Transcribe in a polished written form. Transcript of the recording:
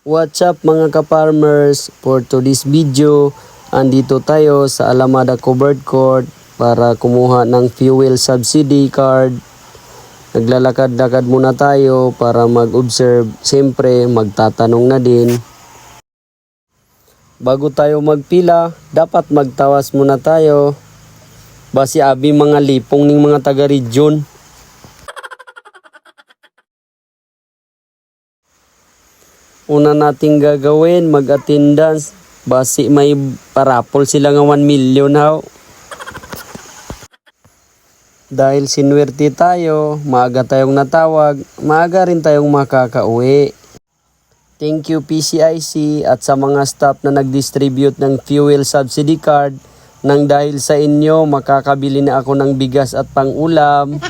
What's up mga ka-farmers? For today's video, andito tayo sa Alamada Covered Court para kumuha ng fuel subsidy card. Naglalakad-lakad muna tayo para mag-observe. Siyempre, magtatanong na din. Bago tayo magpila, dapat magtawas muna tayo. Basi abi mga lipong ning mga taga-region. Una nating gagawin, mag-attendance. Basi may parapol sila nga 1 million haw. Dahil sinwerte tayo, maaga tayong natawag, maaga rin tayong makakauwi. Thank you PCIC at sa mga staff na nag-distribute ng fuel subsidy card. Nang dahil sa inyo, makakabili na ako ng bigas at pang-ulam.